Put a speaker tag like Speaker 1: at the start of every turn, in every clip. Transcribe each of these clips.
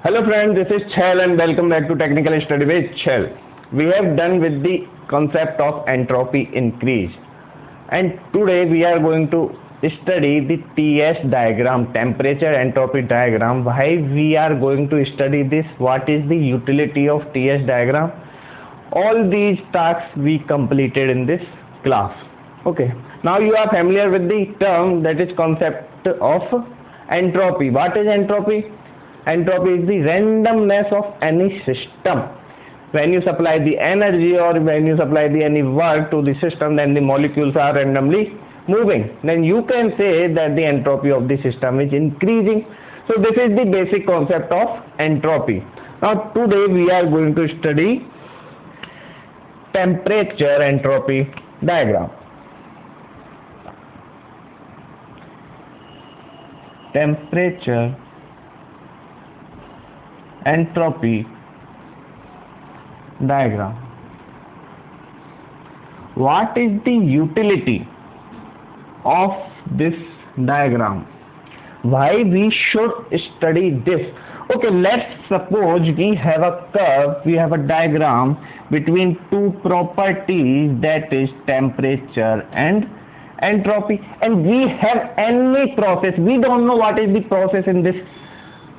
Speaker 1: Hello friends, this is Chell and welcome back to Technical Study with Chell. We have done with the concept of entropy increase, and today we are going to study the TS diagram, temperature entropy diagram. Why we are going to study this? What is the utility of TS diagram? All these tasks we completed in this class. Okay, now you are familiar with the term, that is concept of entropy. What is entropy? Entropy is the randomness of any system. When you supply the energy or when you supply the any work to the system, then the molecules are randomly moving. Then you can say that the entropy of the system is increasing. So this is the basic concept of entropy. Now today we are going to study temperature entropy diagram. Temperature entropy diagram. What is the utility of this diagram? Why we should study this? Okay, let's suppose we have a curve, we have a diagram between two properties, that is temperature and entropy, and we have any process. We don't know what is the process in this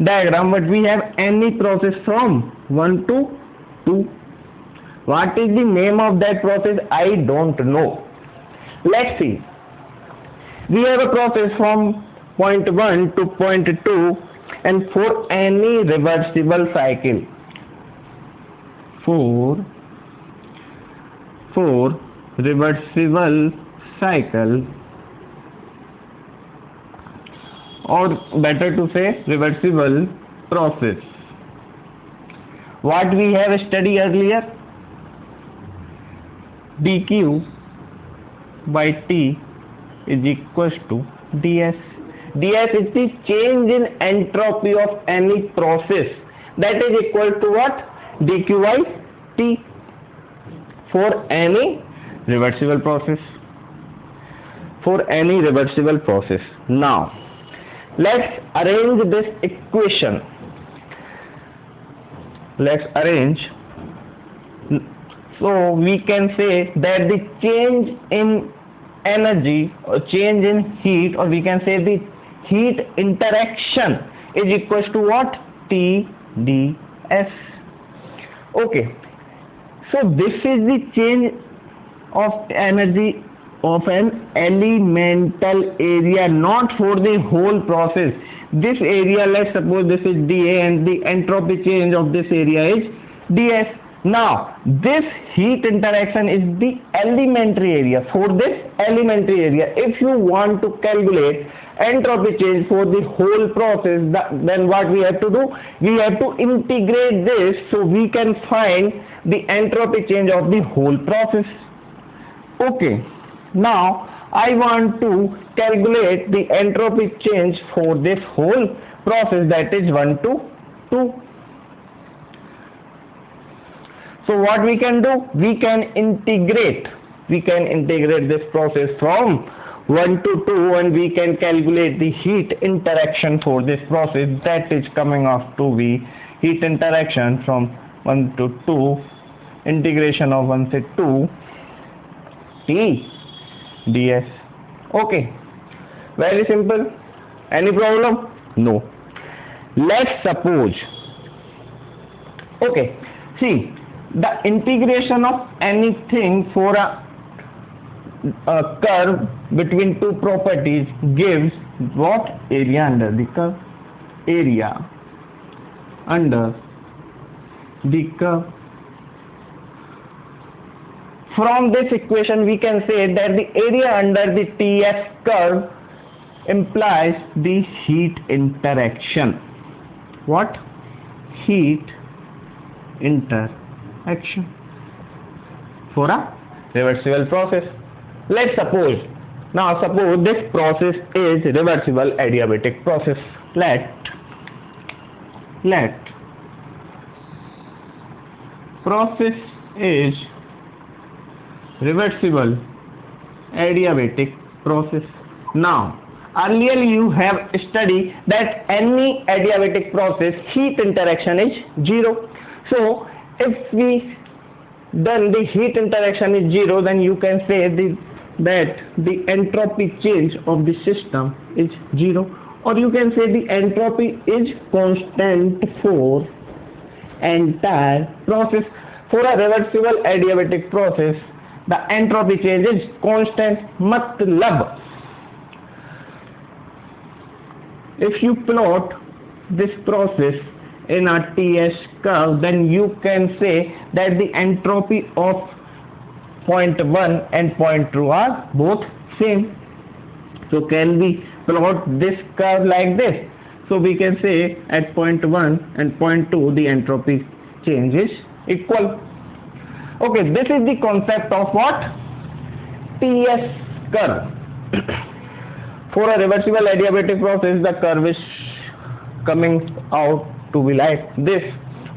Speaker 1: diagram, but we have any process from 1 to 2. What is the name of that process? I don't know. Let's see. We have a process from point 1 to point 2, and for any reversible cycle, for reversible cycle, or better to say reversible process, what we have studied earlier, dq by t is equals to ds. ds is the change in entropy of any process, that is equal to what? dq by t for any reversible process. Now let's arrange this equation. So we can say that the change in energy or change in heat, or we can say the heat interaction, is equals to what? T ds. Okay, so this is the change of energy of an elemental area, not for the whole process. This area, let's suppose this is dA, and the entropy change of this area is ds. Now this heat interaction is the elementary area. For this elementary area, if you want to calculate entropy change for the whole process, then what we have to do? We have to integrate this so we can find the entropy change of the whole process. Okay, now I want to calculate the entropy change for this whole process, that is 1 to 2. So what we can do? We can integrate this process from 1 to 2, and we can calculate the heat interaction for this process, that is coming off to be heat interaction from 1 to 2, integration of 1 to 2 T ds. Okay, very simple. Any problem? No. Let's suppose, okay, see, the integration of anything for a curve between two properties gives what? Area under the curve. Area under the curve. From this equation we can say that the area under the TS curve implies the heat interaction. What? Heat interaction for a reversible process. Let's suppose this process is reversible adiabatic process. Let process is reversible adiabatic process. Now earlier you have studied that any adiabatic process heat interaction is 0. So if we then the heat interaction is 0, then you can say that the entropy change of the system is 0, or you can say the entropy is constant for entire process. For a reversible adiabatic process, the entropy change is constant. Matlab, if you plot this process in a TS curve, then you can say that the entropy of point 1 and point 2 are both same. So can we plot this curve like this? So we can say at point 1 and point 2 the entropy change is equal. Okay, this is the concept of what? TS curve. For a reversible adiabatic process, the curve is coming out to be like this.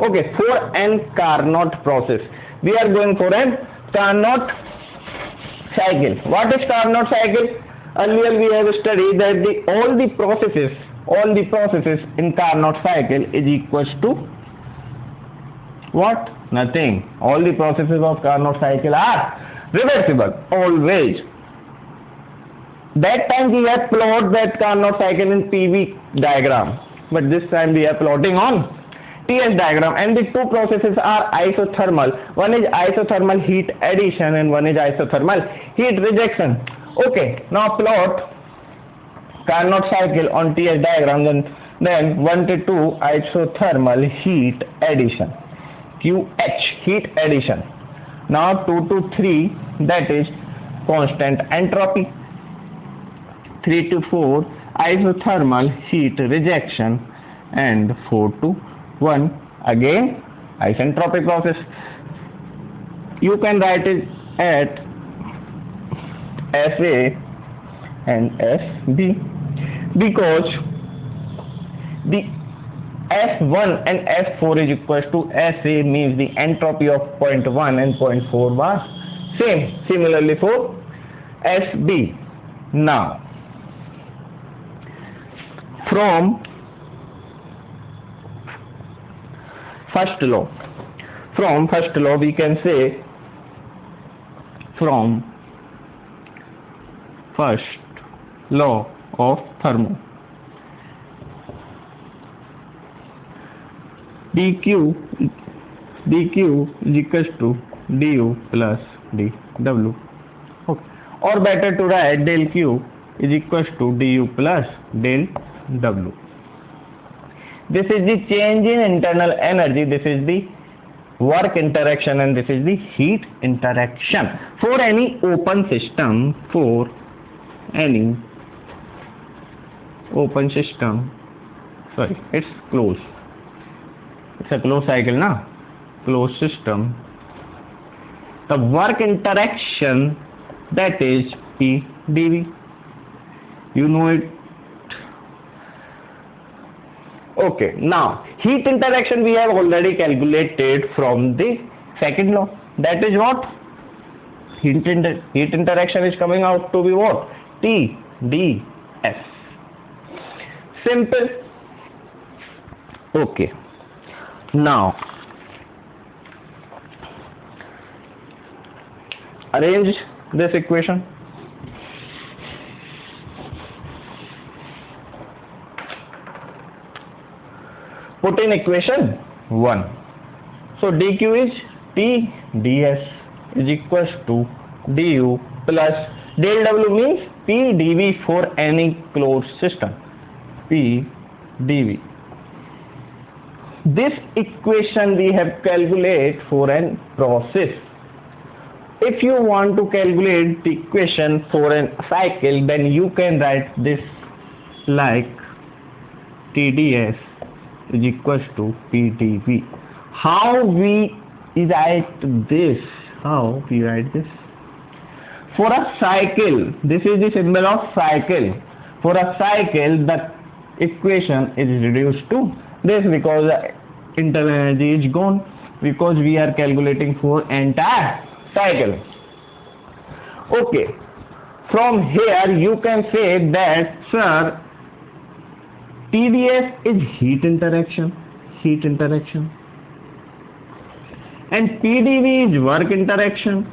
Speaker 1: Okay, for an Carnot process, we are going for an Carnot cycle. What is Carnot cycle? Earlier we have studied that all the processes in Carnot cycle is equals to what? Nothing. All the processes of Carnot cycle are reversible, always. That time we have plotted that Carnot cycle in PV diagram, but this time we are plotting on TS diagram, and the two processes are isothermal. One is isothermal heat addition and one is isothermal heat rejection. Okay, now plot Carnot cycle on TS diagram, then 1 to 2 isothermal heat addition, QH heat addition. Now 2 to 3, that is constant entropy. 3 to 4 isothermal heat rejection, and 4 to 1 again isentropic process. You can write it at SA and SB because the S1 and S4 is equal to SA, means the entropy of point 1 and point 4 was same. Similarly for SB. Now from first law we can say, from first law of thermo, dq is equals to du plus dw. Okay. Or better to write del q is equals to du plus del w. This is the change in internal energy, this is the work interaction, and this is the heat interaction. For any open system, it's closed. It's a closed cycle now. Closed system. The work interaction, that is P dV. You know it. Okay, now heat interaction we have already calculated from the second law. That is what? Heat interaction is coming out to be what? TdS. Simple. Okay. Now arrange this equation. Put in equation 1. So dq is T ds is equals to du plus del w, means P dv for any closed system. P dv. This equation we have calculated for a process. If you want to calculate the equation for a cycle, then you can write this like Tds is equals to Pdv. How we write this? For a cycle, this is the symbol of cycle. For a cycle, the equation is reduced to this because the internal energy is gone, because we are calculating for entire cycle. Okay. from here you can say that, sir, TdS is heat interaction, and PdV is work interaction.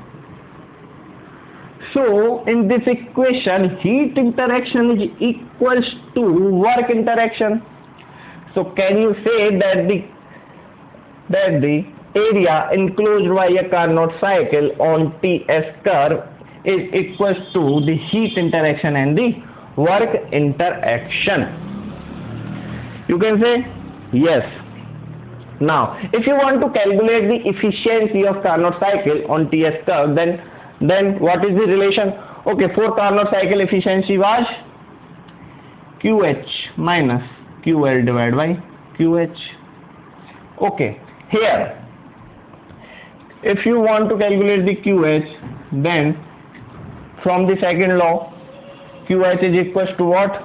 Speaker 1: So in this equation, heat interaction is equals to work interaction. So can you say that the area enclosed by a Carnot cycle on Ts curve is equals to the heat interaction and the work interaction? You can say yes. Now, if you want to calculate the efficiency of Carnot cycle on Ts curve, then what is the relation? Okay, for Carnot cycle efficiency was QH minus QL divided by QH. Okay, here, if you want to calculate the QH, then from the second law, QH is equals to what?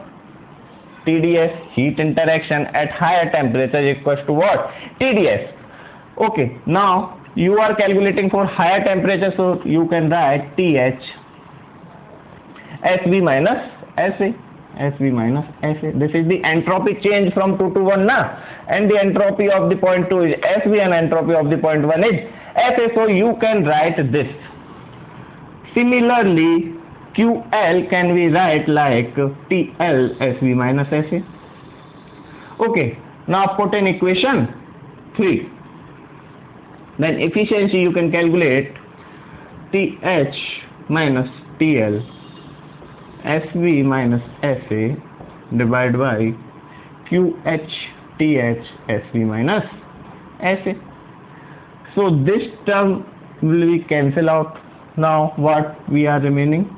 Speaker 1: TdS, heat interaction at higher temperature, is equals to what? TdS. Okay, now you are calculating for higher temperature, so you can write TH SV minus SA. This is the entropy change from 2 to 1 na, and the entropy of the point 2 is SV and entropy of the point 1 is SA, so you can write this. Similarly, QL can be write like TL SV minus SA. Okay, now put in equation 3. Then efficiency you can calculate TH minus TL SV minus SA divided by QH TH SV minus SA. So this term will be cancel out. Now what we are remaining?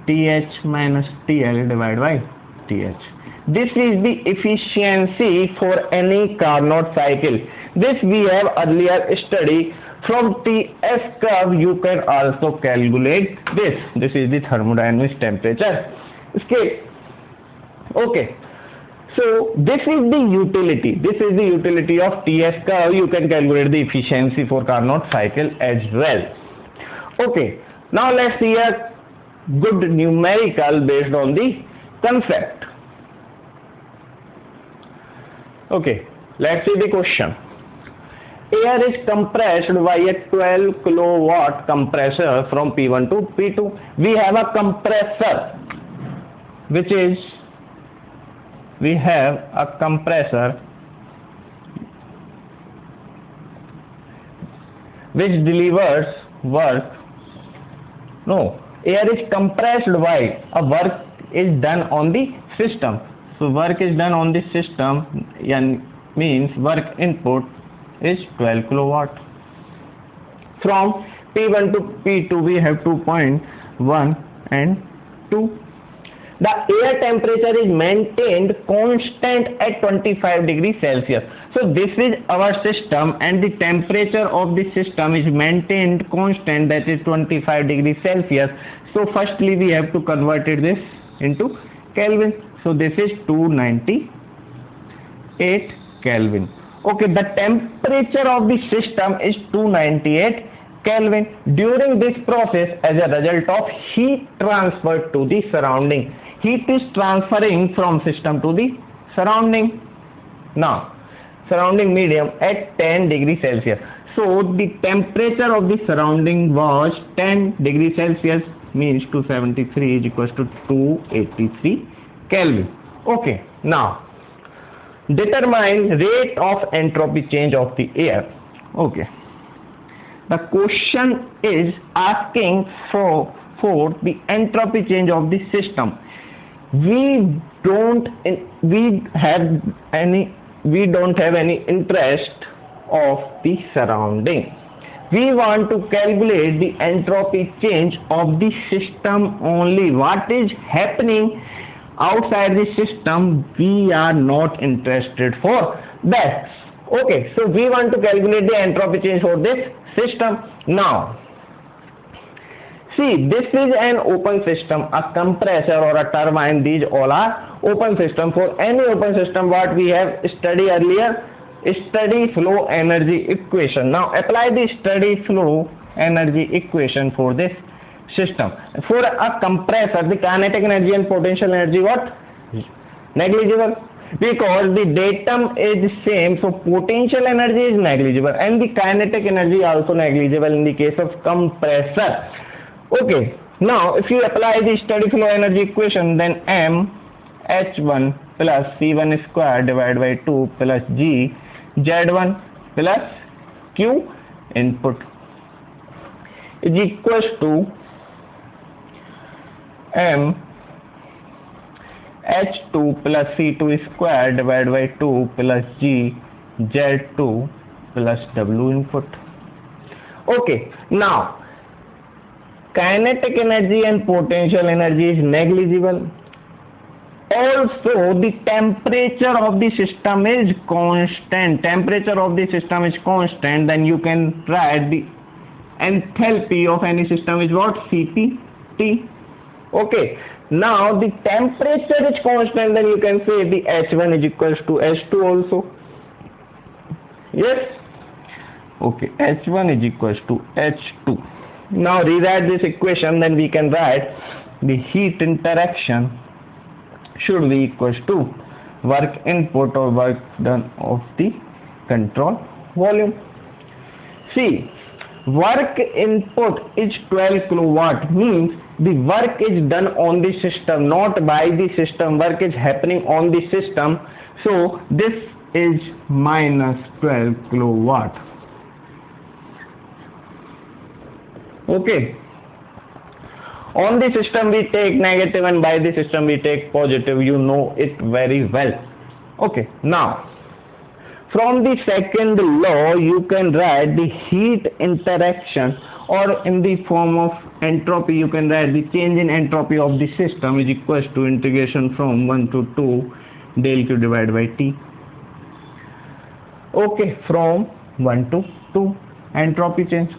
Speaker 1: TH minus TL divided by TH. This is the efficiency for any Carnot cycle. This we have earlier studied. From Ts curve you can also calculate this. This is the thermodynamic temperature scale. Okay. So this is the utility. This is the utility of Ts curve. You can calculate the efficiency for Carnot cycle as well. Okay. Now let's see a good numerical based on the concept. Okay. Let's see the question. Air is compressed by a 12 kilowatt compressor from P1 to P2. We have a compressor which delivers work. No, air is compressed by a work is done on the system. So work is done on the system and means work input is 12 kilowatt. From P1 to P2 we have 2.1 and 2. The air temperature is maintained constant at 25 degrees Celsius. So this is our system and the temperature of the system is maintained constant, that is 25 degrees Celsius. So firstly we have to convert this into Kelvin. So this is 298 Kelvin. Okay, the temperature of the system is 298 Kelvin. During this process, as a result of heat transfer to the surrounding, heat is transferring from system to the surrounding. Now, surrounding medium at 10 degrees Celsius. So the temperature of the surrounding was 10 degrees Celsius, means 273 is equals to 283 Kelvin. Okay, now determine rate of entropy change of the air. Okay, the question is asking for the entropy change of the system. We don't have any interest of the surrounding. We want to calculate the entropy change of the system only. What is happening outside the system, we are not interested for that. Okay, so we want to calculate the entropy change for this system. Now, see, this is an open system, a compressor or a turbine. These all are open system. For any open system, what we have studied earlier, steady flow energy equation. Now apply the steady flow energy equation for this system. For a compressor, the kinetic energy and potential energy what? Negligible, because the datum is same, so potential energy is negligible and the kinetic energy also negligible in the case of compressor. Okay, now if you apply the steady flow energy equation, then m h1 plus c1 square divided by 2 plus g z1 plus q input is equals to m h2 plus c2 square divided by 2 plus g z2 plus w input. Okay, now kinetic energy and potential energy is negligible. Also, the temperature of the system is constant. Temperature of the system is constant. Then you can write the enthalpy of any system is what? Cp T. Okay. Now the temperature is constant. Then you can say the H1 is equals to H2 also. Yes. Okay. H1 is equals to H2. Now rewrite this equation. Then we can write the heat interaction should be equals to work input or work done of the control volume. See, work input is 12 kilowatt, means the work is done on the system, not by the system. Work is happening on the system, so this is minus 12 kilowatt. Okay. On the system we take negative and by the system we take positive, you know it very well. Okay, now from the second law you can write the heat interaction, or in the form of entropy you can write the change in entropy of the system is equals to integration from 1 to 2 del Q divided by T. Okay, from 1 to 2 entropy change.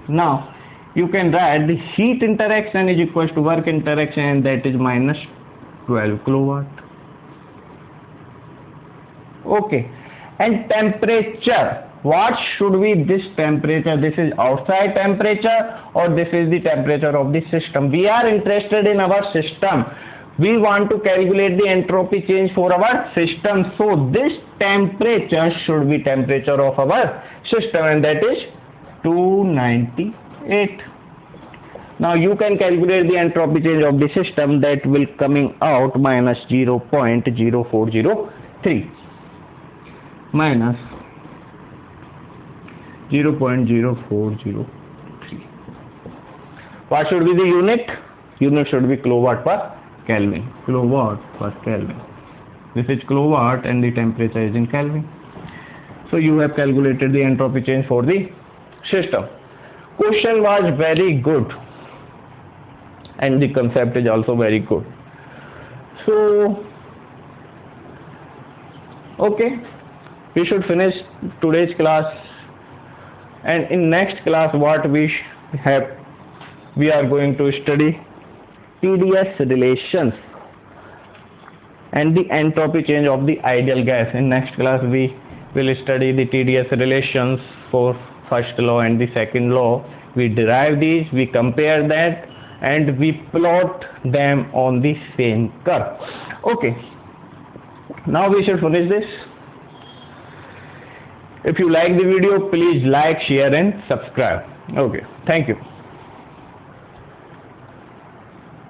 Speaker 1: Now you can write the heat interaction is equals to work interaction, and that is minus 12 kilowatt. Okay, and temperature, what should be this temperature? This is outside temperature or this is the temperature of the system? We are interested in our system. We want to calculate the entropy change for our system, so this temperature should be temperature of our system, and that is 298. Now you can calculate the entropy change of the system, that will coming out minus 0.0403 minus 0.0403. What should be the unit? Unit should be kilowatt per Kelvin. Kilowatt per Kelvin. This is kilowatt and the temperature is in Kelvin. So you have calculated the entropy change for the system. Question was very good and the concept is also very good. So okay, we should finish today's class, and in next class what we are going to study TDS relations and the entropy change of the ideal gas. In next class we will study the TDS relations for first law and the second law. We derive these, we compare that, and we plot them on the same curve. Okay, now we should finish this. If you like the video, please like, share and subscribe. Okay, thank you.